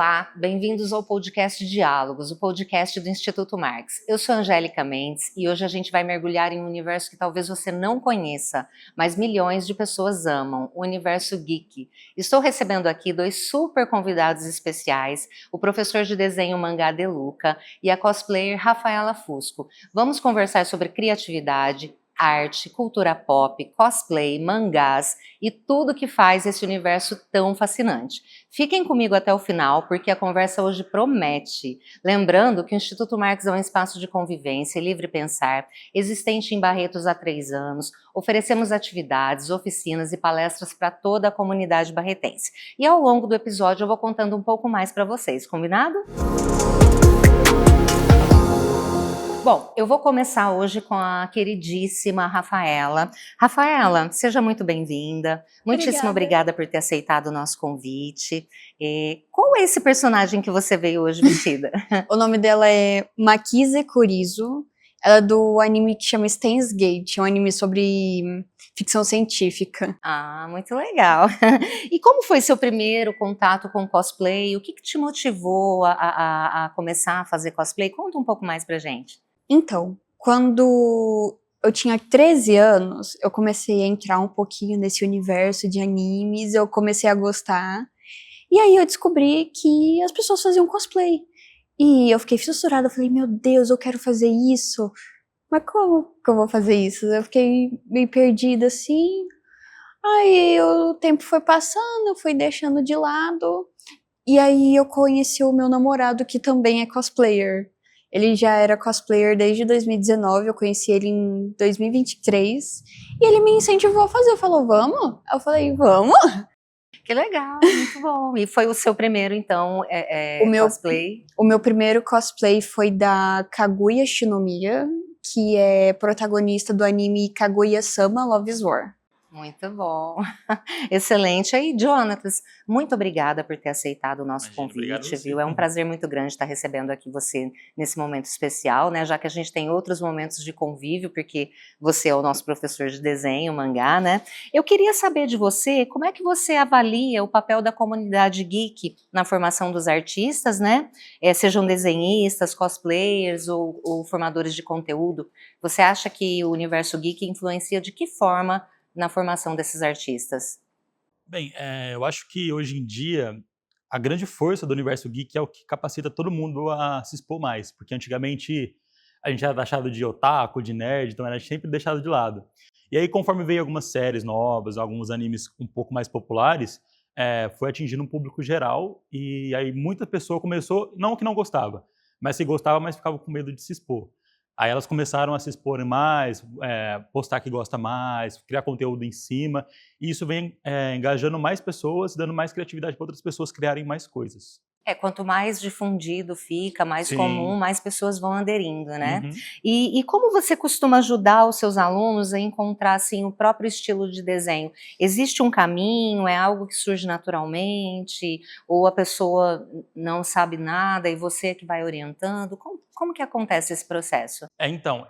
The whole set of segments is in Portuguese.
Olá, bem-vindos ao podcast Diálogos, o podcast do Instituto Marx. Eu sou Angélica Mendes e hoje a gente vai mergulhar em um universo que talvez você não conheça, mas milhões de pessoas amam, o universo geek. Estou recebendo aqui dois super convidados especiais, o professor de desenho mangá De Luca e a cosplayer Rafaela Fusco. Vamos conversar sobre criatividade, arte, cultura pop, cosplay, mangás e tudo que faz esse universo tão fascinante. Fiquem comigo até o final, porque a conversa hoje promete. Lembrando que o Instituto Marx é um espaço de convivência e livre pensar, existente em Barretos há 3 anos. Oferecemos atividades, oficinas e palestras para toda a comunidade barretense. E ao longo do episódio eu vou contando um pouco mais para vocês, combinado? Bom, eu vou começar hoje com a queridíssima Rafaela. Rafaela, seja muito bem-vinda. Muitíssimo obrigada por ter aceitado o nosso convite. Qual é esse personagem que você veio hoje vestida? O nome dela é Makise Kurizo. Ela é do anime que chama Steins Gate, é um anime sobre ficção científica. Ah, muito legal. E como foi seu primeiro contato com cosplay? O que te motivou a começar a fazer cosplay? Conta um pouco mais pra gente. Então, quando eu tinha 13 anos, eu comecei a entrar um pouquinho nesse universo de animes, eu comecei a gostar, e aí eu descobri que as pessoas faziam cosplay. E eu fiquei fissurada, eu falei, meu Deus, eu quero fazer isso, mas como que eu vou fazer isso? Eu fiquei meio perdida assim, aí o tempo foi passando, eu fui deixando de lado, e aí eu conheci o meu namorado que também é cosplayer. Ele já era cosplayer desde 2019, eu conheci ele em 2023, e ele me incentivou a fazer, falou, vamos? Eu falei, vamos? Que legal, muito bom. E foi o seu primeiro, então, cosplay? O meu primeiro cosplay foi da Kaguya Shinomiya, que é protagonista do anime Kaguya-sama Love is War. Muito bom, excelente. Aí, Jonatas, muito obrigada por ter aceitado o nosso convite, viu? É um prazer muito grande estar recebendo aqui você nesse momento especial, né? Já que a gente tem outros momentos de convívio, porque você é o nosso professor de desenho, mangá, né? Eu queria saber de você, como é que você avalia o papel da comunidade geek na formação dos artistas, né? Sejam desenhistas, cosplayers ou formadores de conteúdo. Você acha que o universo geek influencia de que forma na formação desses artistas? Bem, eu acho que hoje em dia a grande força do universo geek é o que capacita todo mundo a se expor mais, porque antigamente a gente era taxado de otaku, de nerd, então era sempre deixado de lado. E aí, conforme veio algumas séries novas, alguns animes um pouco mais populares, foi atingindo um público geral, e aí muita pessoa começou, não que não gostava, mas se gostava, mas ficava com medo de se expor. Aí elas começaram a se exporem mais, postar que gosta mais, criar conteúdo em cima, e isso vem engajando mais pessoas, dando mais criatividade para outras pessoas criarem mais coisas. Quanto mais difundido fica, mais Sim. comum, mais pessoas vão aderindo, né? Uhum. E como você costuma ajudar os seus alunos a encontrar, assim, o próprio estilo de desenho? Existe um caminho? É algo que surge naturalmente? Ou a pessoa não sabe nada e você é que vai orientando? Como que acontece esse processo? Então,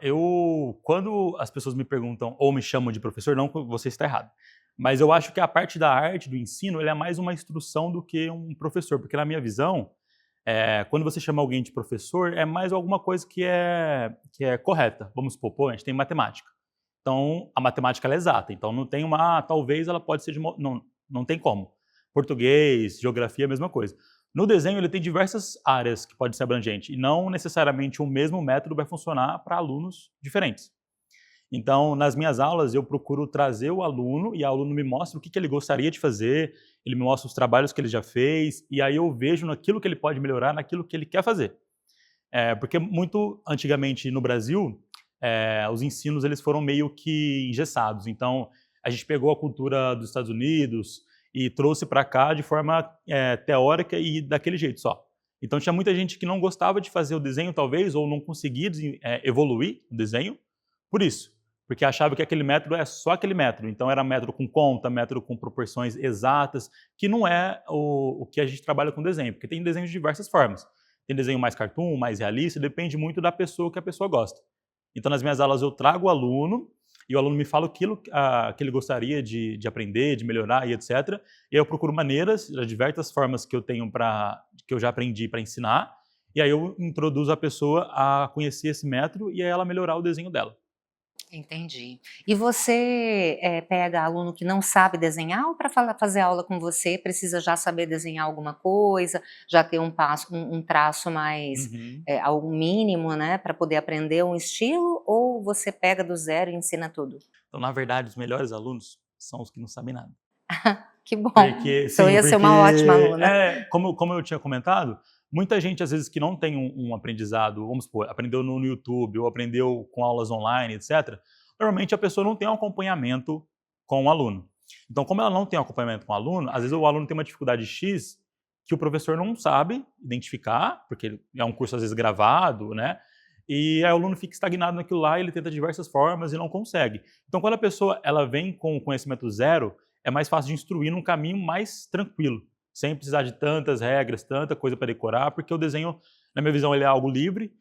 quando as pessoas me perguntam ou me chamam de professor, não que você está errado, mas eu acho que a parte da arte, do ensino, ele é mais uma instrução do que um professor, porque na minha visão, quando você chama alguém de professor, é mais alguma coisa que é correta. Vamos supor, pô, a gente tem matemática. Então, a matemática ela é exata, então não tem talvez ela pode ser não tem como. Português, geografia, a mesma coisa. No desenho, ele tem diversas áreas que pode ser abrangente, e não necessariamente o mesmo método vai funcionar para alunos diferentes. Então, nas minhas aulas, eu procuro trazer o aluno, e o aluno me mostra o que ele gostaria de fazer, ele me mostra os trabalhos que ele já fez, e aí eu vejo naquilo que ele pode melhorar, naquilo que ele quer fazer. Porque muito antigamente no Brasil, os ensinos eles foram meio que engessados. Então, a gente pegou a cultura dos Estados Unidos e trouxe para cá de forma teórica e daquele jeito só. Então, tinha muita gente que não gostava de fazer o desenho, talvez, ou não conseguia evoluir o desenho, por isso. Porque achava que aquele método é só aquele método. Então, era método com conta, método com proporções exatas, que não é o que a gente trabalha com desenho, porque tem desenhos de diversas formas. Tem desenho mais cartoon, mais realista, depende muito da pessoa que a pessoa gosta. Então, nas minhas aulas, eu trago o aluno e o aluno me fala aquilo que ele gostaria de aprender, de melhorar e etc. E aí eu procuro maneiras, de diversas formas que eu tenho que eu já aprendi para ensinar, e aí eu introduzo a pessoa a conhecer esse método e aí ela melhorar o desenho dela. Entendi. E você pega aluno que não sabe desenhar ou para fazer aula com você precisa já saber desenhar alguma coisa, já ter um traço mais, Uhum. algo mínimo, né, para poder aprender um estilo, ou você pega do zero e ensina tudo? Então, na verdade, os melhores alunos são os que não sabem nada. Que bom, Porque, então eu sim, ia ser uma ótima aluna. como eu tinha comentado, muita gente, às vezes, que não tem um aprendizado, vamos supor, aprendeu no YouTube ou aprendeu com aulas online, etc., normalmente a pessoa não tem um acompanhamento com o aluno. Então, como ela não tem um acompanhamento com o aluno, às vezes o aluno tem uma dificuldade X que o professor não sabe identificar, porque é um curso, às vezes, gravado, né? E aí o aluno fica estagnado naquilo lá, ele tenta de diversas formas e não consegue. Então, quando a pessoa ela vem com o conhecimento zero, é mais fácil de instruir num caminho mais tranquilo, sem precisar de tantas regras, tanta coisa para decorar, porque o desenho, na minha visão, ele é algo livre.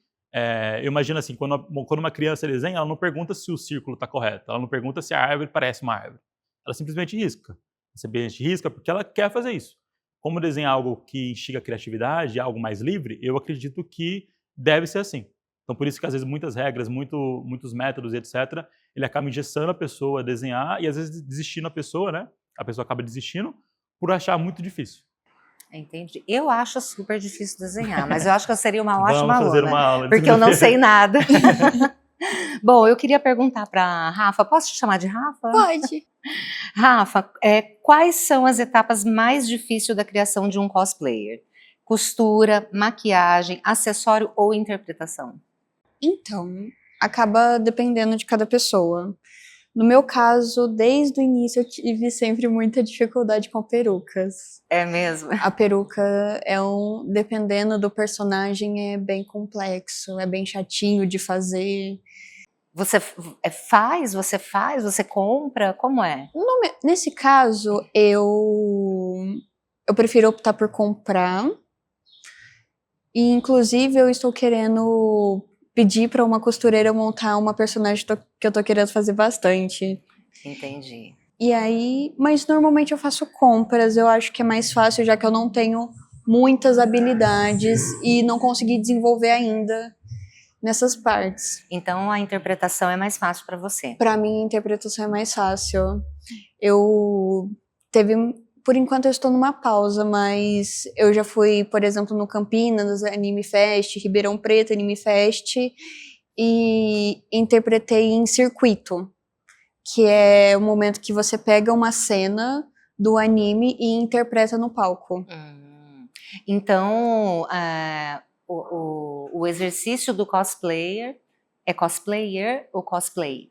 Eu imagino assim, quando uma criança desenha, ela não pergunta se o círculo está correto, ela não pergunta se a árvore parece uma árvore. Ela simplesmente risca. Você simplesmente risca porque ela quer fazer isso. Como desenhar algo que instiga a criatividade, algo mais livre, eu acredito que deve ser assim. Então, por isso que, às vezes, muitas regras, muitos métodos, etc., ele acaba engessando a pessoa a desenhar e, às vezes, desistindo a pessoa, né? A pessoa acaba desistindo por achar muito difícil. Entendi. Eu acho super difícil desenhar, mas eu acho que eu seria uma ótima Vamos fazer aluna, uma aula de porque eu não sei segunda-feira. nada. Bom, eu queria perguntar para Rafa, posso te chamar de Rafa? Pode. Rafa, quais são as etapas mais difíceis da criação de um cosplayer? Costura, maquiagem, acessório ou interpretação? Então, acaba dependendo de cada pessoa. No meu caso, desde o início eu tive sempre muita dificuldade com perucas. É mesmo? A peruca dependendo do personagem, é bem complexo, é bem chatinho de fazer. Você faz, você compra, como é? Nesse caso, eu prefiro optar por comprar. E, inclusive, eu estou querendo pedir para uma costureira montar uma personagem que eu tô querendo fazer bastante. Entendi. E aí, mas normalmente eu faço compras, eu acho que é mais fácil, já que eu não tenho muitas habilidades e não consegui desenvolver ainda nessas partes. Então a interpretação é mais fácil para você? Para mim, a interpretação é mais fácil. Por enquanto eu estou numa pausa, mas eu já fui, por exemplo, no Campinas Anime Fest, Ribeirão Preto Anime Fest, e interpretei em circuito, que é o momento que você pega uma cena do anime e interpreta no palco. Então, o exercício do cosplayer é cosplayer ou cosplay?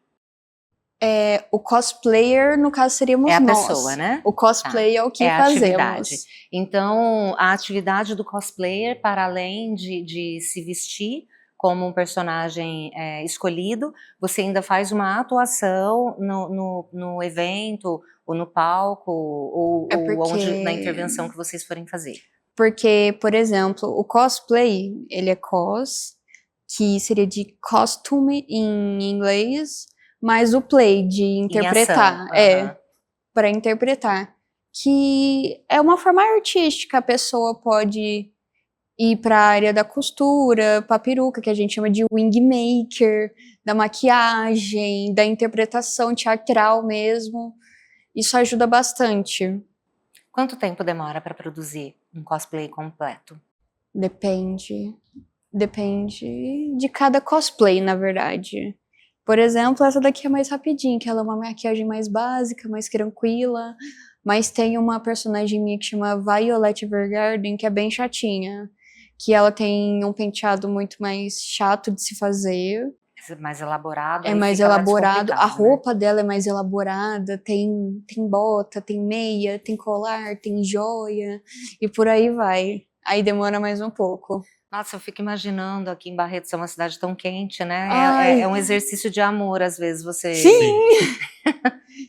O cosplayer, no caso, seríamos nós. É a nós. pessoa, né? O cosplay é o que fazemos. Atividade. Então, a atividade do cosplayer, para além de se vestir como um personagem escolhido, você ainda faz uma atuação no evento, ou no palco, ou na intervenção que vocês forem fazer. Porque, por exemplo, o cosplay, ele é cos, que seria de costume em inglês, mas o play, de interpretar, para interpretar, que é uma forma artística, a pessoa pode ir para a área da costura, para peruca, que a gente chama de wingmaker, da maquiagem, da interpretação teatral mesmo, isso ajuda bastante. Quanto tempo demora para produzir um cosplay completo? Depende de cada cosplay, na verdade. Por exemplo, essa daqui é mais rapidinho, que ela é uma maquiagem mais básica, mais tranquila, mas tem uma personagem minha que chama Violet Evergarden, que é bem chatinha, que ela tem um penteado muito mais chato de se fazer. Mais elaborado. É mais elaborado, a roupa dela é mais elaborada, tem bota, tem meia, tem colar, tem joia, e por aí vai. Aí demora mais um pouco. Nossa, eu fico imaginando aqui em Barretos, é uma cidade tão quente, né? É um exercício de amor, às vezes, você... Sim!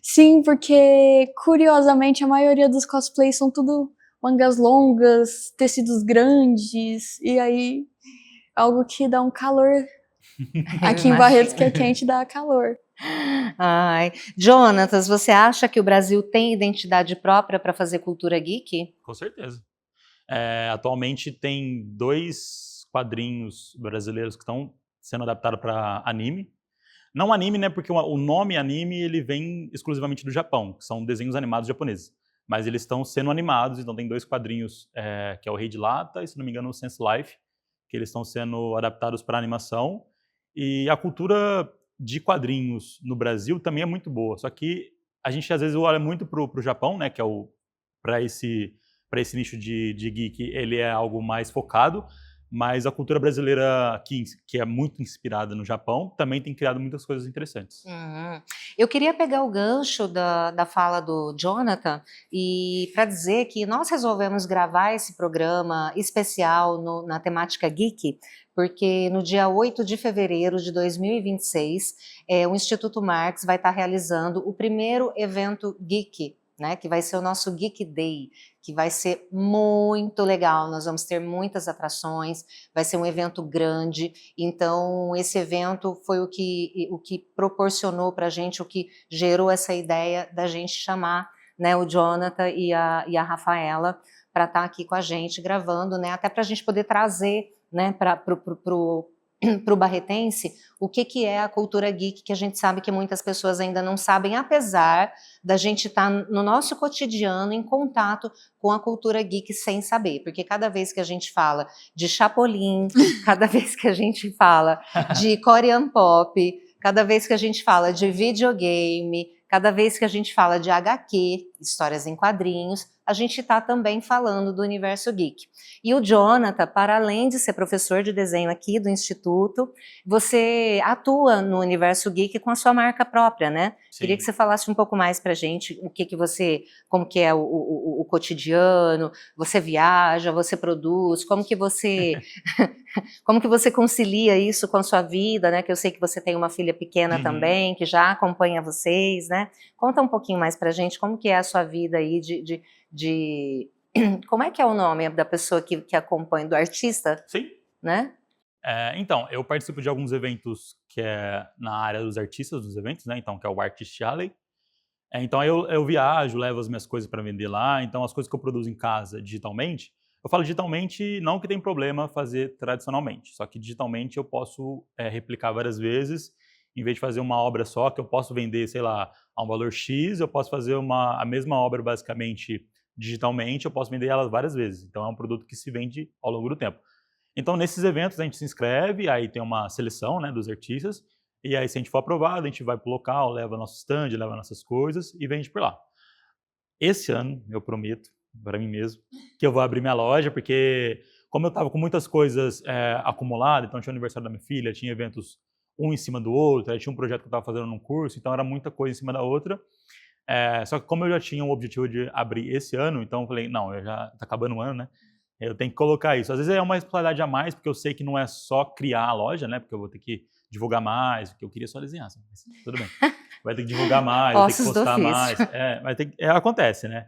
Sim, porque, curiosamente, a maioria dos cosplays são tudo mangas longas, tecidos grandes, e aí algo que dá um calor. Aqui em Barretos, que é quente, dá calor. Ai, Jonatas, você acha que o Brasil tem identidade própria para fazer cultura geek? Com certeza. Atualmente tem 2 quadrinhos brasileiros que estão sendo adaptados para anime. Não anime, né, porque o nome anime ele vem exclusivamente do Japão, que são desenhos animados japoneses. Mas eles estão sendo animados, então tem 2 quadrinhos, que é o Rei de Lata e, se não me engano, o Sense Life, que eles estão sendo adaptados para animação. E a cultura de quadrinhos no Brasil também é muito boa, só que a gente às vezes olha muito pro Japão, né, que é para esse nicho de geek, ele é algo mais focado, mas a cultura brasileira, que é muito inspirada no Japão, também tem criado muitas coisas interessantes. Eu queria pegar o gancho da fala do Jonathan e para dizer que nós resolvemos gravar esse programa especial na temática geek, porque no dia 8 de fevereiro de 2026, o Instituto Marx vai estar realizando o primeiro evento geek, né, que vai ser o nosso Geek Day, que vai ser muito legal. Nós vamos ter muitas atrações, vai ser um evento grande. Então, esse evento foi o que proporcionou para a gente, o que gerou essa ideia da gente chamar, né, o Jonathan e a Rafaela para estar aqui com a gente gravando, né, até para a gente poder trazer, né, para o barretense o que é a cultura geek, que a gente sabe que muitas pessoas ainda não sabem, apesar da gente estar no nosso cotidiano em contato com a cultura geek sem saber, porque cada vez que a gente fala de Chapolin, cada vez que a gente fala de Korean Pop, cada vez que a gente fala de videogame, cada vez que a gente fala de HQ, histórias em quadrinhos, a gente está também falando do universo geek. E o Jonathan, para além de ser professor de desenho aqui do Instituto, você atua no universo geek com a sua marca própria, né? Sim. Queria que você falasse um pouco mais pra gente, o que você, como que é o cotidiano, você viaja, você produz, como que você concilia isso com a sua vida, né? Que eu sei que você tem uma filha pequena também, que já acompanha vocês, né? Conta um pouquinho mais pra gente como que é a sua vida aí como é que é o nome da pessoa que acompanha, do artista? Sim. Né? Então, eu participo de alguns eventos que é na área dos artistas dos eventos, né? Então, que é o Artist Alley. Então, eu viajo, levo as minhas coisas para vender lá. Então, as coisas que eu produzo em casa digitalmente, eu falo digitalmente, não que tem problema fazer tradicionalmente, só que digitalmente eu posso replicar várias vezes, em vez de fazer uma obra só, que eu posso vender, sei lá, a um valor X, eu posso fazer a mesma obra basicamente digitalmente, eu posso vender ela várias vezes. Então, é um produto que se vende ao longo do tempo. Então, nesses eventos, a gente se inscreve, aí tem uma seleção, né, dos artistas, e aí, se a gente for aprovado, a gente vai pro local, leva nosso stand, leva nossas coisas e vende por lá. Esse ano, eu prometo, para mim mesmo, que eu vou abrir minha loja, porque como eu estava com muitas coisas acumuladas, então tinha o aniversário da minha filha, tinha eventos um em cima do outro, aí tinha um projeto que eu estava fazendo num curso, então era muita coisa em cima da outra. Só que como eu já tinha o objetivo de abrir esse ano, então eu falei, não, tá acabando o ano, né? Eu tenho que colocar isso. Às vezes é uma responsabilidade a mais, porque eu sei que não é só criar a loja, né? Porque eu vou ter que divulgar mais, porque eu queria só desenhar, mas tudo bem. Vai ter que divulgar mais, vai ter que postar mais. Acontece, né?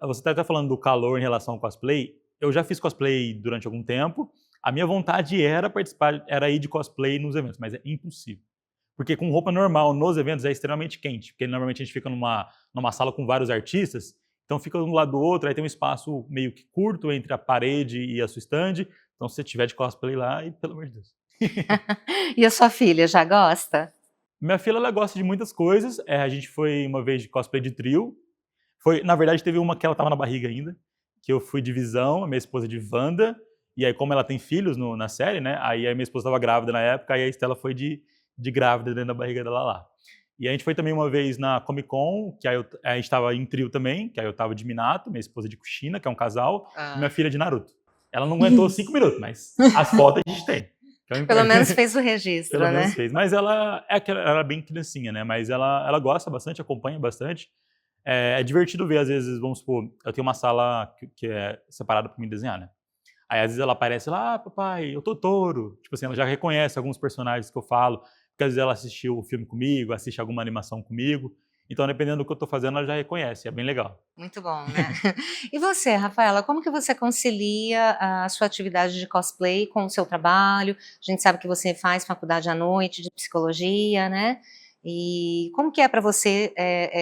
Você está até falando do calor em relação ao cosplay. Eu já fiz cosplay durante algum tempo. A minha vontade era participar, era ir de cosplay nos eventos, mas é impossível. Porque com roupa normal nos eventos é extremamente quente, porque normalmente a gente fica numa sala com vários artistas, então fica um lado do outro, aí tem um espaço meio que curto entre a parede e a sua stand, então se você tiver de cosplay lá, e pelo amor de Deus. E a sua filha já gosta? Minha filha, ela gosta de muitas coisas, a gente foi uma vez de cosplay de trio, na verdade teve uma que ela tava na barriga ainda, que eu fui de Visão, a minha esposa de Wanda, e aí como ela tem filhos na série, né, aí a minha esposa estava grávida na época, aí a Estela foi de grávida dentro da barriga dela lá. E a gente foi também uma vez na Comic Con, que aí a gente tava em trio também, que aí eu tava de Minato, minha esposa de Kushina, que é um casal, e minha filha de Naruto. Ela não aguentou 5 minutos, mas as fotos a gente tem. Pelo menos fez o registro, Pelo né? menos fez. Mas ela é bem criancinha, né? Mas ela gosta bastante, acompanha bastante. É divertido ver, às vezes, vamos supor, eu tenho uma sala que é separada para mim desenhar, né? Aí, às vezes, ela aparece lá, papai, eu Totoro. Tipo assim, ela já reconhece alguns personagens que eu falo, porque às vezes ela assistiu o filme comigo, assiste alguma animação comigo. Então, dependendo do que eu tô fazendo, ela já reconhece, é bem legal. Muito bom, né? E você, Rafaela, como que você concilia a sua atividade de cosplay com o seu trabalho? A gente sabe que você faz faculdade à noite de psicologia, né? E como que é para você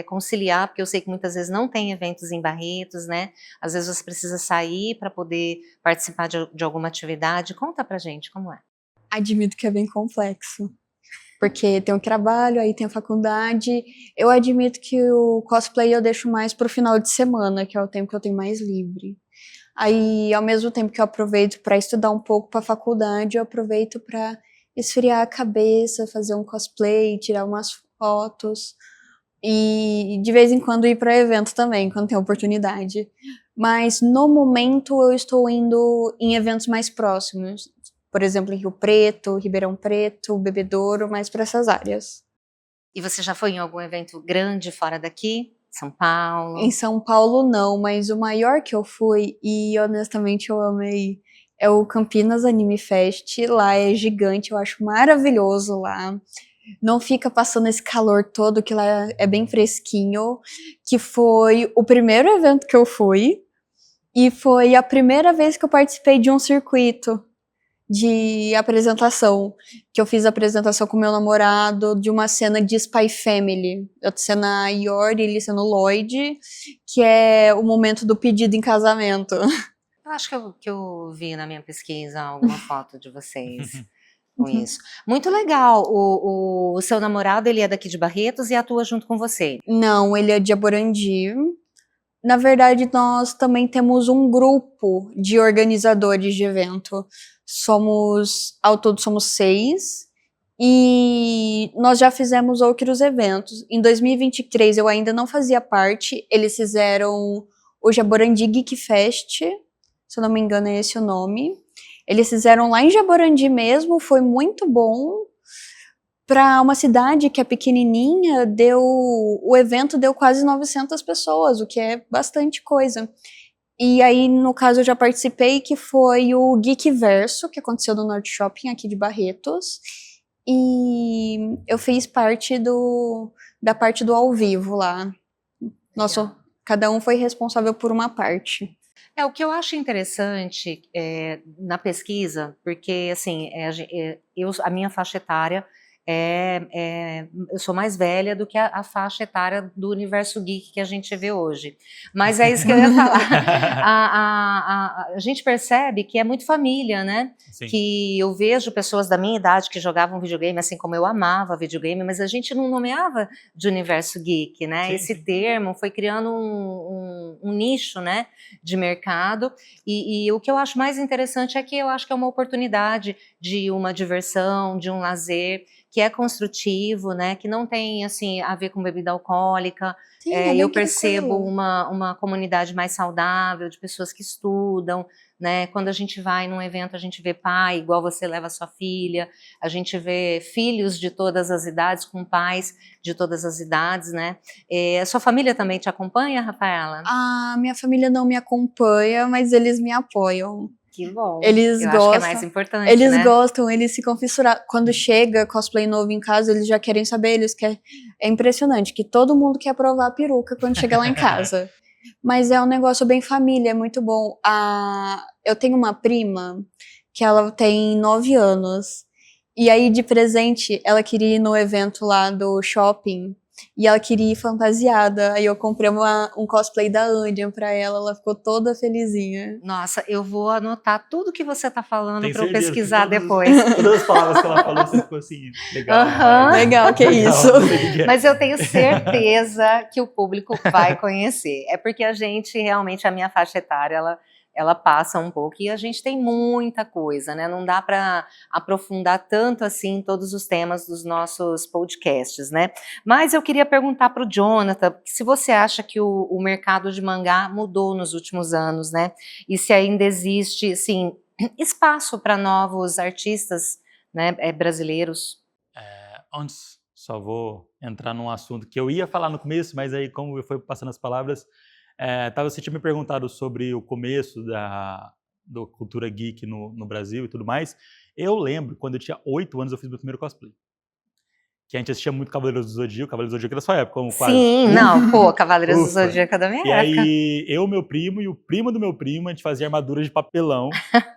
conciliar, porque eu sei que muitas vezes não tem eventos em Barretos, né? Às vezes você precisa sair para poder participar de alguma atividade. Conta pra gente como é. Admito que é bem complexo. Porque tem o trabalho, aí tem a faculdade. Eu admito que o cosplay eu deixo mais pro final de semana, que é o tempo que eu tenho mais livre. Aí, ao mesmo tempo que eu aproveito para estudar um pouco para a faculdade, eu aproveito para esfriar a cabeça, fazer um cosplay, tirar umas fotos e de vez em quando ir para evento também, quando tem oportunidade. Mas no momento eu estou indo em eventos mais próximos, por exemplo, em Rio Preto, Ribeirão Preto, Bebedouro, mais para essas áreas. E você já foi em algum evento grande fora daqui? São Paulo? Em São Paulo não, mas o maior que eu fui, e honestamente eu amei, é o Campinas Anime Fest. Lá é gigante, eu acho maravilhoso lá. Não fica passando esse calor todo, que lá é bem fresquinho. Que foi o primeiro evento que eu fui, e foi a primeira vez que eu participei de um circuito de apresentação, que eu fiz a apresentação com meu namorado de uma cena de Spy Family, a cena Iori e ele sendo Lloyd, que é o momento do pedido em casamento. Eu acho que eu vi na minha pesquisa alguma foto de vocês com isso. Muito legal. O seu namorado, ele é daqui de Barretos e atua junto com você. Não, ele é de Aborandir. Na verdade, nós também temos um grupo de organizadores de evento. Ao todo somos 6. E nós já fizemos outros eventos. Em 2023 eu ainda não fazia parte. Eles fizeram o Jaborandi Geek Fest, se eu não me engano é esse o nome. Eles fizeram lá em Jaborandi mesmo, foi muito bom. Para uma cidade que é pequenininha, o evento deu quase 900 pessoas, o que é bastante coisa. E aí, no caso, eu já participei, que foi o Geek Verso, que aconteceu no Norte Shopping, aqui de Barretos. E eu fiz parte da parte do ao vivo lá. Nossa, cada um foi responsável por uma parte. O que eu acho interessante na pesquisa, porque assim, a minha faixa etária eu sou mais velha do que a faixa etária do universo geek que a gente vê hoje. Mas é isso que eu ia falar. A gente percebe que é muito família, né? Sim. Que eu vejo pessoas da minha idade que jogavam videogame, assim como eu amava videogame, mas a gente não nomeava de universo geek, né? Sim. Esse termo foi criando um nicho, né, de mercado. E o que eu acho mais interessante é que eu acho que é uma oportunidade de uma diversão, de um lazer, que é construtivo, né, que não tem, assim, a ver com bebida alcoólica. Sim, é bem eu percebo tranquilo. uma comunidade mais saudável, de pessoas que estudam, né, quando a gente vai num evento, a gente vê pai, igual você leva a sua filha, a gente vê filhos de todas as idades, com pais de todas as idades, né. A sua família também te acompanha, Rafaela? A minha família não me acompanha, mas eles me apoiam. Que bom. Eles eu gostam. acho que é mais importante, Eles né? gostam, eles ficam fissurados. Quando chega cosplay novo em casa, eles já querem saber, eles querem... É impressionante que todo mundo quer provar a peruca quando chega lá em casa. Mas é um negócio bem família, é muito bom. Eu tenho uma prima que ela tem 9 anos. E aí, de presente, ela queria ir no evento lá do shopping. E ela queria ir fantasiada. Aí eu comprei um cosplay da Anya pra ela ficou toda felizinha. Nossa, eu vou anotar tudo que você tá falando Tenho para eu certeza que pesquisar todas- depois. Todas as palavras que ela falou, você ficou assim, legal. Aham. Legal, que Legal, isso. não sei o que é. Mas eu tenho certeza que o público vai conhecer. É porque a gente, realmente, a minha faixa etária, ela passa um pouco e a gente tem muita coisa, né? Não dá para aprofundar tanto assim todos os temas dos nossos podcasts, né? Mas eu queria perguntar para o Jonathan se você acha que o mercado de mangá mudou nos últimos anos, né? E se ainda existe, assim, espaço para novos artistas, né, brasileiros. Antes, só vou entrar num assunto que eu ia falar no começo, mas aí como eu fui passando as palavras, você tinha me perguntado sobre o começo da cultura geek no Brasil e tudo mais. Eu lembro, quando eu tinha 8 anos, eu fiz meu primeiro cosplay. Que a gente assistia muito Cavaleiros do Zodíaco é da sua época, como quase. Sim, não, pô, Cavaleiros do Ufa. Zodíaco é da minha E época. aí, eu, meu primo e o primo do meu primo, a gente fazia armadura de papelão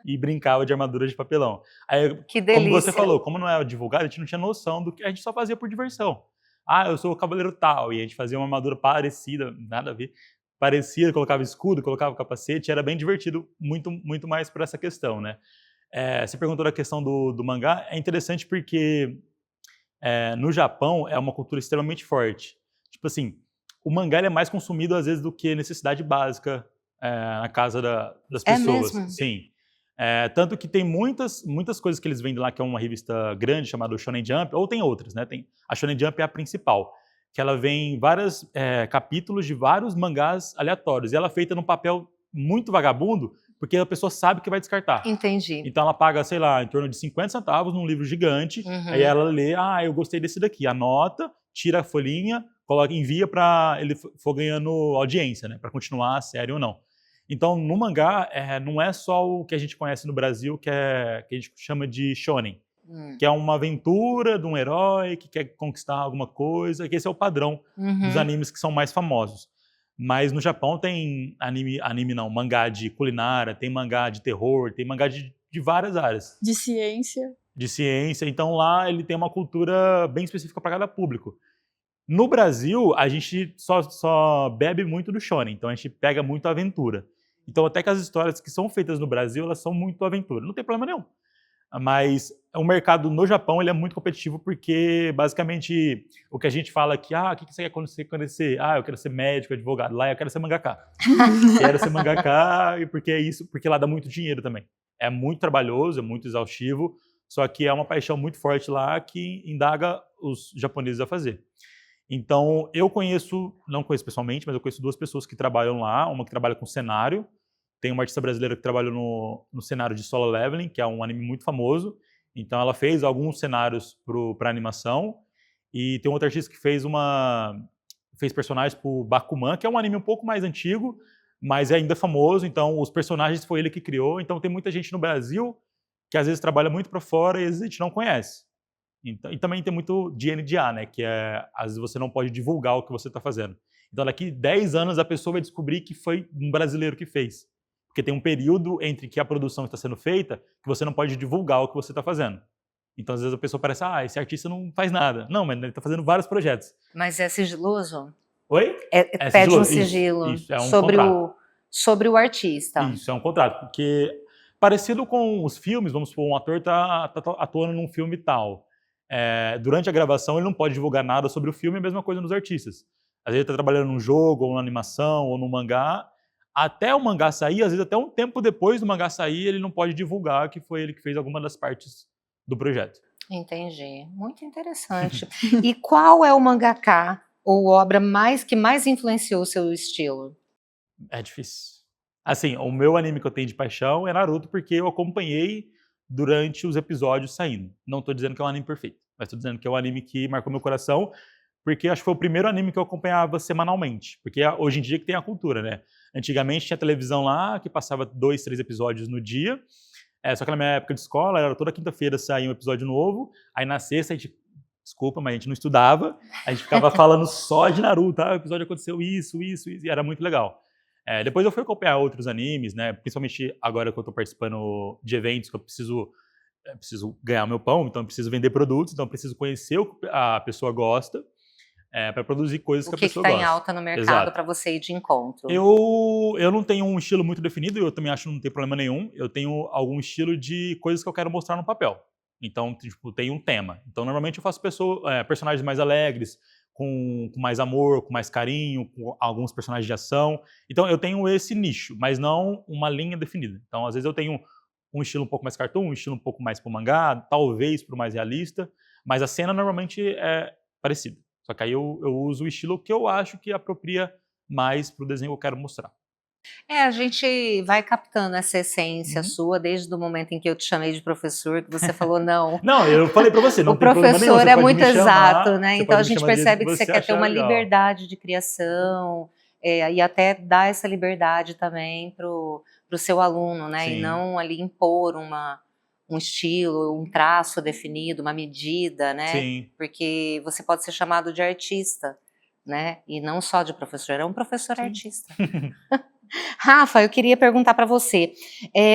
e brincava de armadura de papelão. Aí, Que como você delícia. falou, como não é divulgado, a gente não tinha noção do que a gente só fazia por diversão. Ah, eu sou o cavaleiro tal. E a gente fazia uma armadura parecida, nada a ver. Parecida, colocava escudo, colocava capacete. Era bem divertido, muito, muito mais por essa questão, né? Você perguntou da questão do mangá. É interessante porque no Japão é uma cultura extremamente forte. Tipo assim, o mangá ele é mais consumido às vezes do que necessidade básica na casa das É pessoas. mesmo? Sim. Tanto que tem muitas coisas que eles vendem lá, que é uma revista grande chamada Shonen Jump, ou tem outras, né? A Shonen Jump é a principal, que ela vem vários capítulos de vários mangás aleatórios. E ela é feita num papel muito vagabundo, porque a pessoa sabe que vai descartar. Entendi. Então ela paga, sei lá, em torno de 50 centavos num livro gigante, aí ela lê, eu gostei desse daqui, anota, tira a folhinha, coloca, envia para ele for ganhando audiência, né, para continuar a série ou não. Então, no mangá, não é só o que a gente conhece no Brasil, que a gente chama de shonen, que é uma aventura de um herói que quer conquistar alguma coisa, que esse é o padrão dos animes que são mais famosos. Mas no Japão tem mangá de culinária, tem mangá de terror, tem mangá de várias áreas. De ciência. De ciência, então lá ele tem uma cultura bem específica para cada público. No Brasil, a gente só bebe muito do shonen, então a gente pega muito a aventura. Então até que as histórias que são feitas no Brasil, elas são muito aventura. Não tem problema nenhum. Mas o mercado no Japão ele é muito competitivo porque, basicamente, o que a gente fala aqui, o que você quer quando você crescer? Eu quero ser médico, advogado. Lá eu quero ser mangaka. Quero ser mangaka porque é isso, porque lá dá muito dinheiro também. É muito trabalhoso, é muito exaustivo, só que é uma paixão muito forte lá que indaga os japoneses a fazer. Então, não conheço pessoalmente, mas eu conheço 2 pessoas que trabalham lá, uma que trabalha com cenário. Tem uma artista brasileira que trabalhou no cenário de Solo Leveling, que é um anime muito famoso. Então ela fez alguns cenários para animação. E tem outra artista que fez personagens para o Bakuman, que é um anime um pouco mais antigo, mas é ainda famoso. Então os personagens foi ele que criou. Então tem muita gente no Brasil que às vezes trabalha muito para fora e às vezes a gente não conhece. Então, e também tem muito de NDA, né? Que às vezes você não pode divulgar o que você está fazendo. Então daqui 10 anos a pessoa vai descobrir que foi um brasileiro que fez. Porque tem um período entre que a produção está sendo feita que você não pode divulgar o que você está fazendo. Então, às vezes, a pessoa parece, esse artista não faz nada. Não, mas ele está fazendo vários projetos. Mas é sigiloso? Oi? Pede um sigilo isso, é um sobre o artista. Isso, é um contrato. Porque, parecido com os filmes, vamos supor, um ator está atuando num filme tal. Durante a gravação, ele não pode divulgar nada sobre o filme, a mesma coisa nos artistas. Às vezes, ele está trabalhando num jogo, ou numa animação, ou num mangá. Até o mangá sair, às vezes até um tempo depois do mangá sair, ele não pode divulgar que foi ele que fez alguma das partes do projeto. Entendi. Muito interessante. E qual é o mangaka ou obra que mais influenciou o seu estilo? É difícil. Assim, o meu anime que eu tenho de paixão é Naruto, porque eu acompanhei durante os episódios saindo. Não tô dizendo que é um anime perfeito, mas tô dizendo que é um anime que marcou meu coração, porque acho que foi o primeiro anime que eu acompanhava semanalmente. Porque hoje em dia que tem a cultura, né? Antigamente tinha televisão lá, que passava 2, 3 episódios no dia. Só que na minha época de escola, era toda quinta-feira saía um episódio novo. Aí na sexta, desculpa, mas a gente não estudava. A gente ficava falando só de Naruto. O episódio aconteceu isso, e era muito legal. Depois eu fui acompanhar outros animes, né? Principalmente agora que eu tô participando de eventos que eu preciso ganhar meu pão, então eu preciso vender produtos, então eu preciso conhecer o que a pessoa gosta. Para produzir coisas que a pessoa gosta. O que está em alta no mercado para você ir de encontro? Eu não tenho um estilo muito definido, eu também acho que não tem problema nenhum. Eu tenho algum estilo de coisas que eu quero mostrar no papel. Então, tem um tema. Então, normalmente eu faço personagens mais alegres, com mais amor, com mais carinho, com alguns personagens de ação. Então, eu tenho esse nicho, mas não uma linha definida. Então, às vezes eu tenho um estilo um pouco mais cartoon, um estilo um pouco mais pro mangá, talvez pro mais realista, mas a cena normalmente é parecida. Só que aí eu uso o estilo que eu acho que apropria mais pro desenho que eu quero mostrar. A gente vai captando essa essência sua desde o momento em que eu te chamei de professor, que você falou não. Não, eu falei pra você, não tem problema nenhum. O professor é muito exato, né? Então a gente percebe que você quer ter uma liberdade de criação e até dar essa liberdade também pro seu aluno, né? Sim. E não ali impor um estilo, um traço definido, uma medida, né? Sim. Porque você pode ser chamado de artista, né? E não só de professor, é um professor artista. Rafa, eu queria perguntar para você,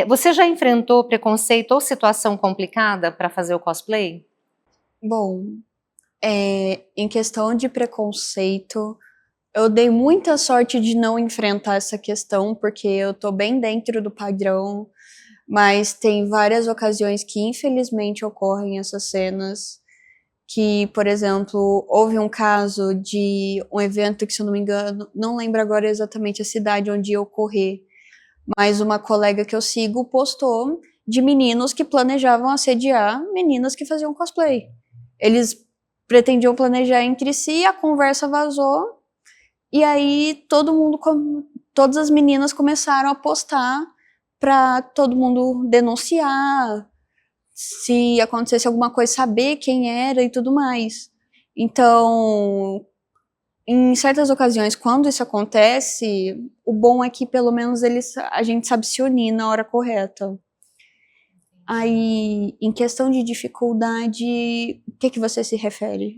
você já enfrentou preconceito ou situação complicada para fazer o cosplay? Bom, Em questão de preconceito, eu dei muita sorte de não enfrentar essa questão, porque eu tô bem dentro do padrão, mas tem várias ocasiões que infelizmente ocorrem essas cenas, que, por exemplo, houve um caso de um evento que, se eu não me engano, não lembro agora exatamente a cidade onde ia ocorrer, mas uma colega que eu sigo postou de meninos que planejavam assediar meninas que faziam cosplay. Eles pretendiam planejar entre si, a conversa vazou, e aí todas as meninas começaram a postar para todo mundo denunciar, se acontecesse alguma coisa, saber quem era e tudo mais. Então, em certas ocasiões, quando isso acontece, o bom é que pelo menos a gente sabe se unir na hora correta. Aí, em questão de dificuldade, o que você se refere?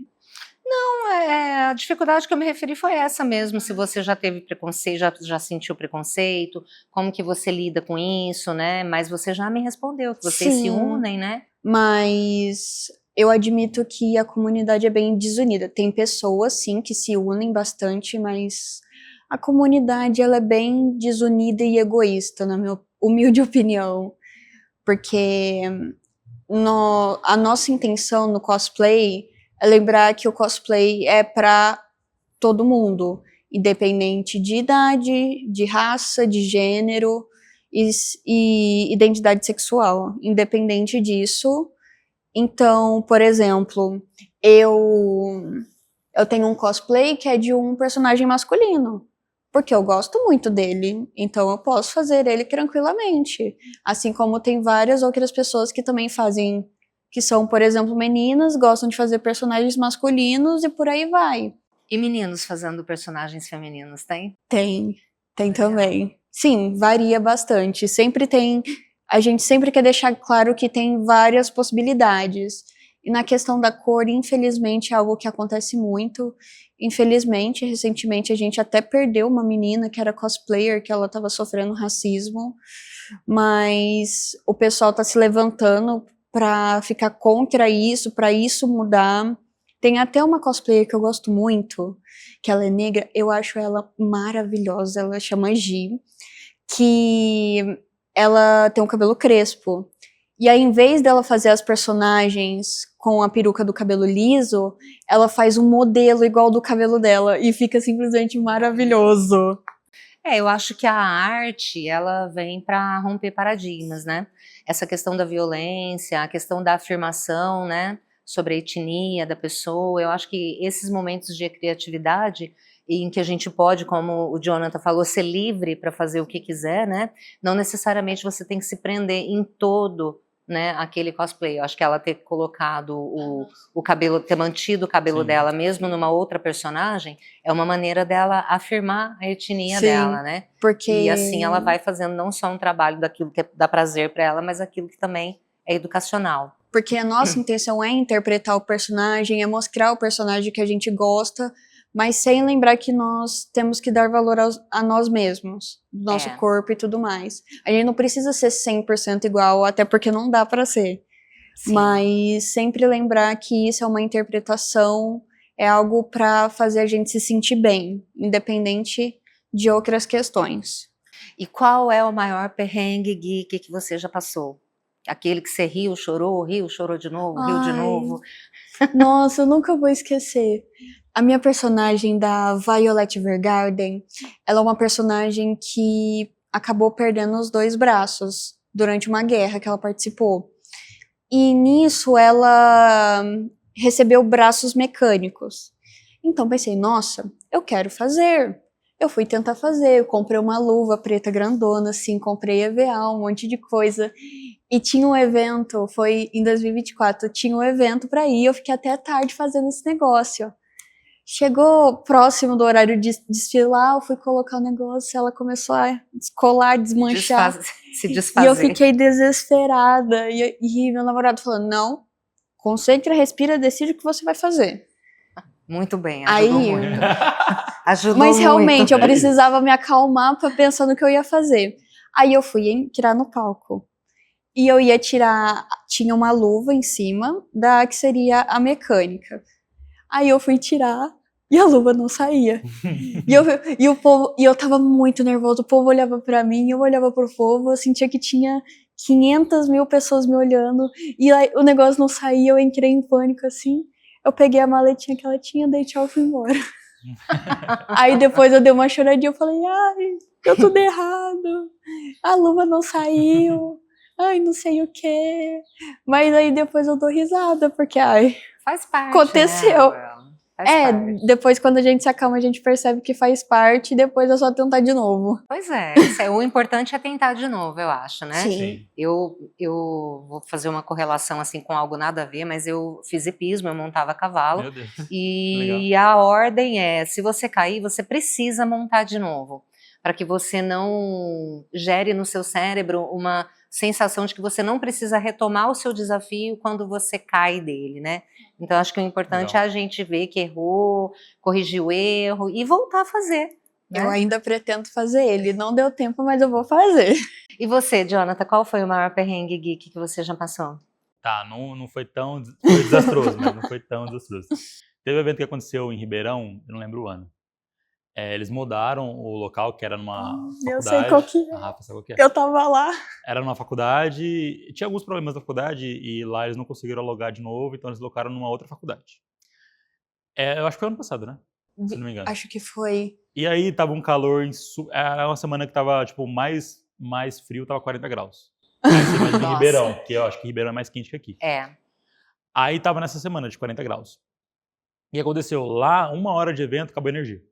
A dificuldade que eu me referi foi essa mesmo, se você já teve preconceito, já sentiu preconceito, como que você lida com isso, né? Mas você já me respondeu, que vocês se unem, né? Mas eu admito que a comunidade é bem desunida. Tem pessoas, sim, que se unem bastante, mas a comunidade ela é bem desunida e egoísta, na minha humilde opinião. Porque a nossa intenção no cosplay é lembrar que o cosplay é para todo mundo, independente de idade, de raça, de gênero e identidade sexual. Independente disso. Então, por exemplo, eu tenho um cosplay que é de um personagem masculino, porque eu gosto muito dele, então eu posso fazer ele tranquilamente. Assim como tem várias outras pessoas que também fazem, que são, por exemplo, meninas, gostam de fazer personagens masculinos e por aí vai. E meninos fazendo personagens femininos, tem? Tem também. Sim, varia bastante. A gente sempre quer deixar claro que tem várias possibilidades. E na questão da cor, infelizmente, é algo que acontece muito. Infelizmente, recentemente a gente até perdeu uma menina que era cosplayer, que ela estava sofrendo racismo, mas o pessoal está se levantando para ficar contra isso, para isso mudar. Tem até uma cosplayer que eu gosto muito, que ela é negra, eu acho ela maravilhosa, ela chama Gi, que ela tem um cabelo crespo. E aí, em vez dela fazer as personagens com a peruca do cabelo liso, ela faz um modelo igual do cabelo dela e fica simplesmente maravilhoso. Eu acho que a arte, ela vem para romper paradigmas, né? Essa questão da violência, a questão da afirmação, né? Sobre a etnia da pessoa, eu acho que esses momentos de criatividade em que a gente pode, como o Jonathan falou, ser livre para fazer o que quiser, né? Não necessariamente você tem que se prender em todo, né, aquele cosplay. Eu acho que ela ter colocado o cabelo, ter mantido o cabelo Sim. dela mesmo numa outra personagem, é uma maneira dela afirmar a etnia Sim, dela, né? Porque... E assim ela vai fazendo não só um trabalho daquilo que dá prazer para ela, mas aquilo que também é educacional. Porque a nossa intenção é interpretar o personagem, é mostrar o personagem que a gente gosta, mas sem lembrar que nós temos que dar valor a nós mesmos, do nosso corpo e tudo mais. A gente não precisa ser 100% igual, até porque não dá para ser. Sim. Mas sempre lembrar que isso é uma interpretação, é algo para fazer a gente se sentir bem, independente de outras questões. E qual é o maior perrengue geek que você já passou? Aquele que você riu de novo, riu de novo. Nossa, eu nunca vou esquecer. A minha personagem da Violet Evergarden, ela é uma personagem que acabou perdendo os 2 braços durante uma guerra que ela participou. E nisso ela recebeu braços mecânicos. Então pensei, nossa, eu quero fazer. Eu fui tentar fazer, eu comprei uma luva preta grandona, assim, comprei EVA, um monte de coisa. E tinha um evento, foi em 2024, tinha um evento pra ir, eu fiquei até tarde fazendo esse negócio. Chegou próximo do horário de desfilar, eu fui colocar o negócio, ela começou a descolar, desmanchar. Se desfazer. E eu fiquei desesperada. E meu namorado falou, não, concentra, respira, decide o que você vai fazer. Muito bem, ajudou muito. Ajudou Mas realmente, muito. eu precisava me acalmar pra pensar no que eu ia fazer. Aí eu fui tirar no palco. E eu ia tirar, tinha uma luva em cima da que seria a mecânica. Aí eu fui tirar e a luva não saía. E eu tava muito nervoso, o povo olhava pra mim, eu olhava pro povo, eu sentia que tinha 500 mil pessoas me olhando, e aí o negócio não saía, eu entrei em pânico, assim, eu peguei a maletinha que ela tinha, dei tchau e fui embora. Aí depois eu dei uma choradinha, eu falei, ai, deu tudo errado, a luva não saiu, ai, não sei o quê. Mas aí depois eu dou risada, porque, ai, Faz parte, aconteceu. né, Aurel? Faz parte. Depois quando a gente se acalma, a gente percebe que faz parte e depois é só tentar de novo. Pois é, o importante é tentar de novo, eu acho, né? Sim. Sim. Eu vou fazer uma correlação assim com algo nada a ver, mas eu fiz hipismo, eu montava cavalo. Meu Deus. E a ordem é, se você cair, você precisa montar de novo, para que você não gere no seu cérebro uma sensação de que você não precisa retomar o seu desafio quando você cai dele, né? Então acho que o importante Legal. é a gente ver que errou, corrigir o erro e voltar a fazer. Né? Eu ainda pretendo fazer ele. Não deu tempo, mas eu vou fazer. E você, Jonathan, qual foi o maior perrengue geek que você já passou? Tá, não foi tão... Foi desastroso, mas não foi tão desastroso. Teve um evento que aconteceu em Ribeirão, eu não lembro o ano. Eles mudaram o local, que era numa faculdade. Eu sei qual que é. A Rafa sabe qual que é. Eu tava lá. Era numa faculdade, tinha alguns problemas na faculdade e lá eles não conseguiram alugar de novo, então eles locaram numa outra faculdade. Eu acho que foi ano passado, né? Se não me engano. Acho que foi. E aí tava um calor, era uma semana que tava tipo mais frio, tava 40 graus. Aí você imagina em Nossa. Ribeirão, que eu acho que Ribeirão é mais quente que aqui. É. Aí tava nessa semana de 40 graus. E aconteceu lá, 1 hora de evento, acabou a energia.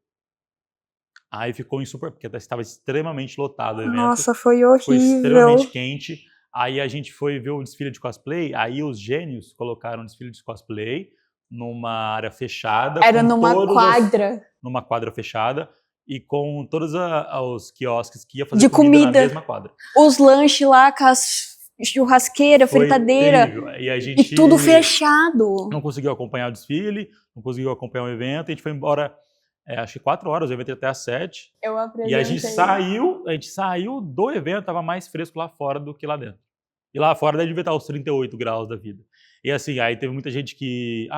Aí ficou insuportável, porque estava extremamente lotado o evento. Nossa, foi Foi horrível. extremamente quente. Aí a gente foi ver o desfile de cosplay, aí os gênios colocaram um desfile de cosplay numa área fechada. Era com numa quadra. Numa quadra fechada e com todos os quiosques que ia fazer De comida. na mesma quadra. Os lanches lá com as churrasqueira, Foi fritadeira. terrível. E a gente E tudo fechado. não conseguiu acompanhar o desfile, não conseguiu acompanhar o evento, a gente foi embora, acho que 4 horas, o evento ia até às 7. Eu apresentei. E a gente saiu do evento, tava mais fresco lá fora do que lá dentro. E lá fora deve estar os 38 graus da vida. E assim, aí teve muita gente que,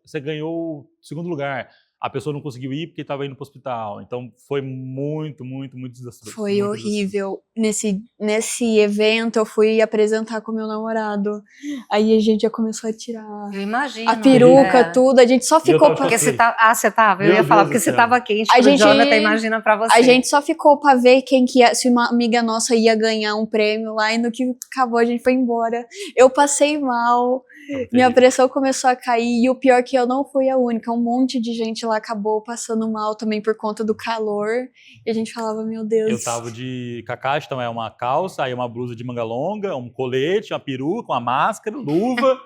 você ganhou o 2º lugar. A pessoa não conseguiu ir porque estava indo para o hospital. Então foi muito, muito, muito desastroso. Foi muito horrível. Nesse evento eu fui apresentar com meu namorado. Aí a gente já começou a tirar Eu imagino. a peruca, né? tudo. A gente só ficou tava pra... Porque você tá... você tava? Eu Meu ia falar, Deus porque do você céu. tava quente, A pro gente- Jonathan, imagina pra você. A gente só ficou pra ver quem que ia, se uma amiga nossa ia ganhar um prêmio lá, e no que acabou a gente foi embora. Eu passei mal, minha pressão começou a cair, e o pior é que eu não fui a única, um monte de gente lá acabou passando mal também por conta do calor, e a gente falava, meu Deus. Eu tava de Kakashi, então é uma calça, aí uma blusa de manga longa, um colete, uma peruca, uma máscara, luva.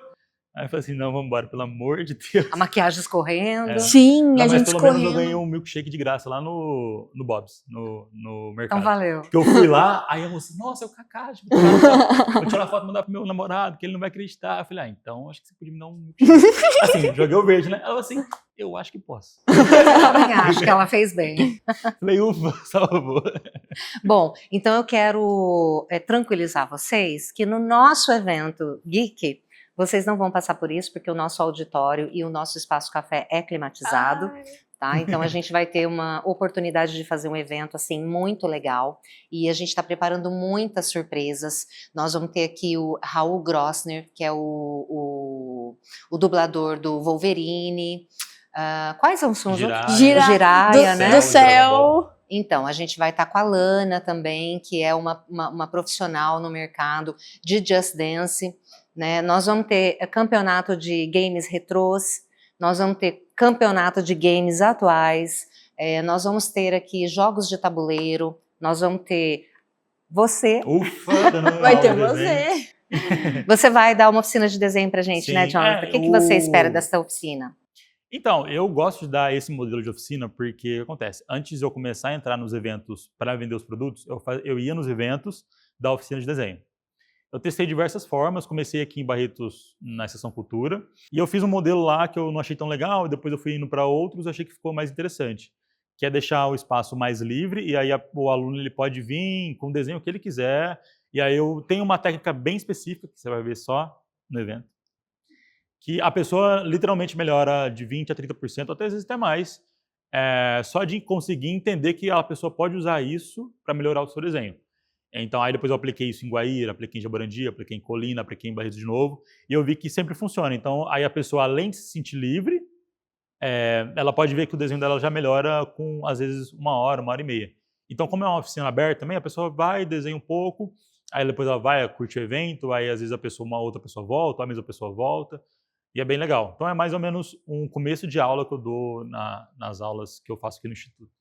Aí eu falei assim, não, vamos embora, pelo amor de Deus. A maquiagem escorrendo. Sim, Não, a mas gente pelo menos eu escorrendo. ganhei um milkshake de graça lá no Bob's, no mercado. Então valeu. Porque eu fui lá, aí a moça, nossa, é o Kakashi, vou tirar foto e mandar pro meu namorado, que ele não vai acreditar. Eu falei, então acho que você podia me dar um milkshake. Assim, joguei o verde, né? Ela falou assim, eu acho que posso. Eu também acho que ela fez bem. Falei, ufa, salvou. Bom, então eu quero tranquilizar vocês que no nosso evento Geek, vocês não vão passar por isso, porque o nosso auditório e o nosso espaço café é climatizado. Tá? Então a gente vai ter uma oportunidade de fazer um evento assim muito legal e a gente está preparando muitas surpresas. Nós vamos ter aqui o Raul Grossner, que é o dublador do Wolverine. Quais são os outros? Jiraiya, né? Do céu. Então, a gente vai estar com a Lana também, que é uma profissional no mercado de Just Dance. Né? Nós vamos ter campeonato de games retrôs, nós vamos ter campeonato de games atuais, nós vamos ter aqui jogos de tabuleiro, nós vamos ter você. Ufa, dando Vai aula ter de desenho. você. Você vai dar uma oficina de desenho pra gente, Sim, né, Jonathan? O que você espera dessa oficina? Então, eu gosto de dar esse modelo de oficina porque o que acontece? Antes de eu começar a entrar nos eventos para vender os produtos, eu ia nos eventos da oficina de desenho. Eu testei diversas formas, comecei aqui em Barretos, na Seção Cultura, e eu fiz um modelo lá que eu não achei tão legal, e depois eu fui indo para outros, achei que ficou mais interessante, que é deixar o espaço mais livre, e aí o aluno ele pode vir com o desenho que ele quiser, e aí eu tenho uma técnica bem específica, que você vai ver só no evento, que a pessoa literalmente melhora de 20% a 30%, até às vezes até mais, só de conseguir entender que a pessoa pode usar isso para melhorar o seu desenho. Então, aí depois eu apliquei isso em Guaíra, apliquei em Jaborandi, apliquei em Colina, apliquei em Barretos de novo, e eu vi que sempre funciona. Então, aí a pessoa, além de se sentir livre, ela pode ver que o desenho dela já melhora com, às vezes, 1 hora e meia. Então, como é uma oficina aberta também, a pessoa vai, desenha um pouco, aí depois ela vai, curte o evento, aí às vezes uma outra pessoa volta, a mesma pessoa volta, e é bem legal. Então, é mais ou menos um começo de aula que eu dou nas aulas que eu faço aqui no Instituto.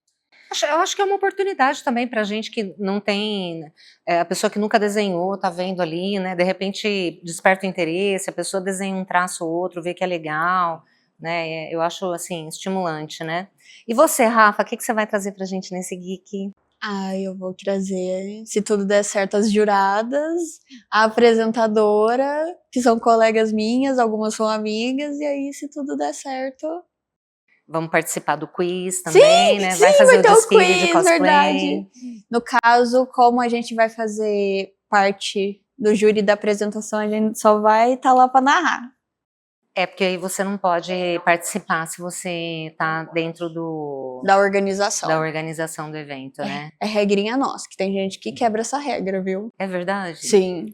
Eu acho que é uma oportunidade também para gente que não tem, a pessoa que nunca desenhou, tá vendo ali, né, de repente desperta o interesse, a pessoa desenha um traço ou outro, vê que é legal, né, eu acho, assim, estimulante, né. E você, Rafa, o que você vai trazer pra gente nesse Geek? Eu vou trazer, se tudo der certo, as juradas, a apresentadora, que são colegas minhas, algumas são amigas, e aí, se tudo der certo... Vamos participar do quiz também, né? Vai Sim, fazer o ter desfile de quiz, cosplay. verdade. No caso, como a gente vai fazer parte do júri da apresentação, a gente só vai estar lá para narrar. Porque aí você não pode participar se você tá dentro Da organização. da organização do evento, né? É regrinha nossa, que tem gente que quebra essa regra, viu? É verdade? Sim.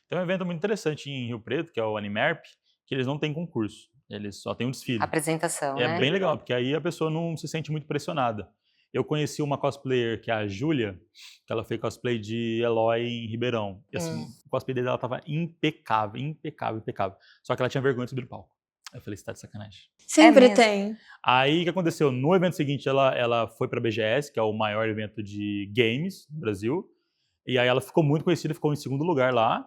Tem um evento muito interessante em Rio Preto, que é o Animerp, que eles não têm concurso, eles só têm um desfile. Apresentação, É né? bem legal, porque aí a pessoa não se sente muito pressionada. Eu conheci uma cosplayer, que é a Júlia, que ela fez cosplay de Eloy em Ribeirão. E assim, o cosplay dela tava impecável, impecável, impecável. Só que ela tinha vergonha de subir no palco. Aí eu falei, você tá de sacanagem. Sempre mesmo? tem. Aí o que aconteceu? No evento seguinte, ela foi pra BGS, que é o maior evento de games do Brasil. E aí ela ficou muito conhecida, ficou em segundo lugar lá.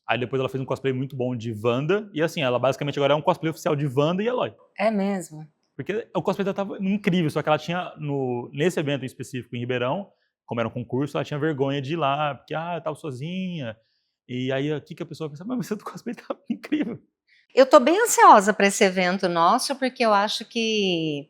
Aí depois ela fez um cosplay muito bom de Wanda. E assim, ela basicamente agora é um cosplay oficial de Wanda e Eloy. É mesmo? Porque o cosplay dela tava incrível, só que ela tinha, nesse evento em específico em Ribeirão, como era um concurso, ela tinha vergonha de ir lá, porque, eu tava sozinha. E aí, aqui que a pessoa pensa, mas o do cosplay tá incrível. Eu tô bem ansiosa para esse evento nosso, porque eu acho que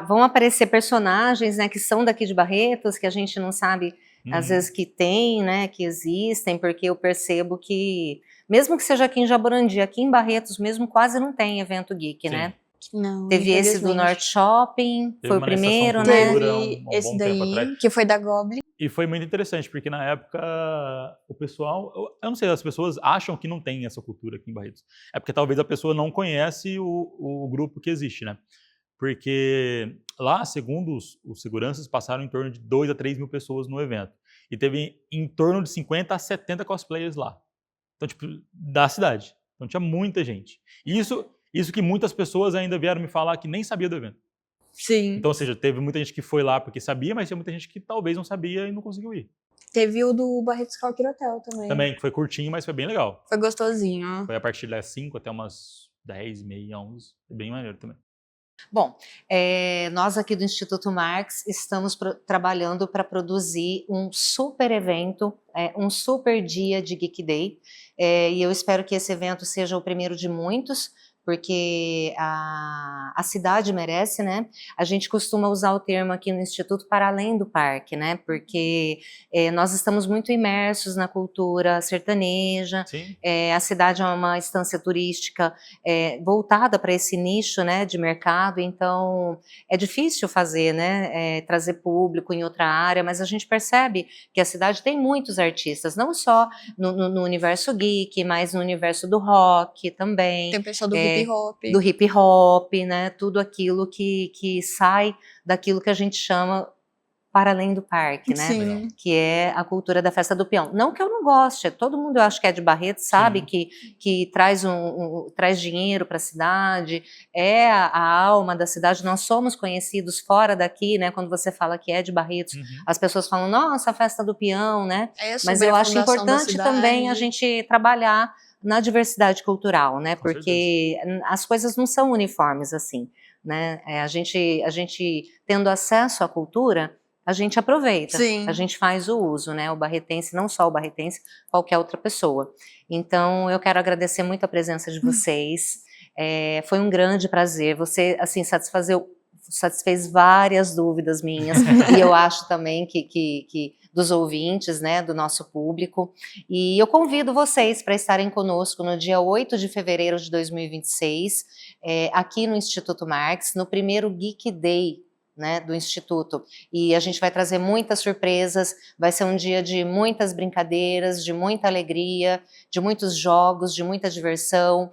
vão aparecer personagens, né, que são daqui de Barretos, que a gente não sabe, às vezes, que tem, né, que existem, porque eu percebo que, mesmo que seja aqui em Jaborandi, aqui em Barretos mesmo, quase não tem evento geek, Sim. né? Não, Teve esse do infelizmente. Norte Shopping, Teve foi o uma na Estação primeiro, Cultura, né? Teve um esse bom tempo daí, atrás. que foi da Goblin. E foi muito interessante, porque na época o pessoal, eu não sei, as pessoas acham que não tem essa cultura aqui em Barretos. É porque talvez a pessoa não conhece o grupo que existe, né? Porque lá, segundo os seguranças, passaram em torno de 2 a 3 mil pessoas no evento. E teve em torno de 50 a 70 cosplayers lá. Então, tipo, da cidade. Então tinha muita gente. E isso que muitas pessoas ainda vieram me falar que nem sabia do evento. Sim. Então, ou seja, teve muita gente que foi lá porque sabia, mas tinha muita gente que talvez não sabia e não conseguiu ir. Teve o do Barretos Calquir Hotel também. Também, que foi curtinho, mas foi bem legal. Foi gostosinho. Foi a partir das 5 até umas 10, meia, 11. Foi bem maneiro também. Bom, nós aqui do Instituto Marx estamos trabalhando para produzir um super evento, um super dia de Geek Day, e eu espero que esse evento seja o primeiro de muitos, porque a cidade merece, né? A gente costuma usar o termo aqui no Instituto para além do parque, né? Porque nós estamos muito imersos na cultura sertaneja, a cidade é uma estância turística voltada para esse nicho, né, de mercado, então é difícil fazer, né, trazer público em outra área, mas a gente percebe que a cidade tem muitos artistas, não só no universo geek, mas no universo do rock também. Tem o pessoal do hip hop. Do hip hop, né, tudo aquilo que sai daquilo que a gente chama para além do parque, né? Sim. Que é a cultura da festa do peão. Não que eu não goste, todo mundo eu acho que é de Barretos, sabe que traz traz dinheiro para a cidade, é a alma da cidade. Nós somos conhecidos fora daqui, né? Quando você fala que é de Barretos, as pessoas falam, nossa, a festa do peão, né? Mas eu acho importante também a gente trabalhar na diversidade cultural, né? Porque as coisas não são uniformes assim, né? A gente tendo acesso à cultura, a gente aproveita, a gente faz o uso, né? O barretense, não só o barretense, qualquer outra pessoa. Então, eu quero agradecer muito a presença de vocês. Foi um grande prazer. Você, assim, satisfez várias dúvidas minhas. E eu acho também que dos ouvintes, né, do nosso público. E eu convido vocês para estarem conosco no dia 8 de fevereiro de 2026, aqui no Instituto Marx, no primeiro Geek Day, né, do Instituto. E a gente vai trazer muitas surpresas, vai ser um dia de muitas brincadeiras, de muita alegria, de muitos jogos, de muita diversão,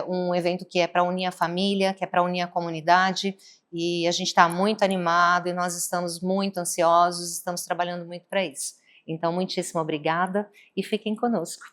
um evento que é para unir a família, que é para unir a comunidade, e a gente está muito animado e nós estamos muito ansiosos, estamos trabalhando muito para isso. Então, muitíssimo obrigada e fiquem conosco.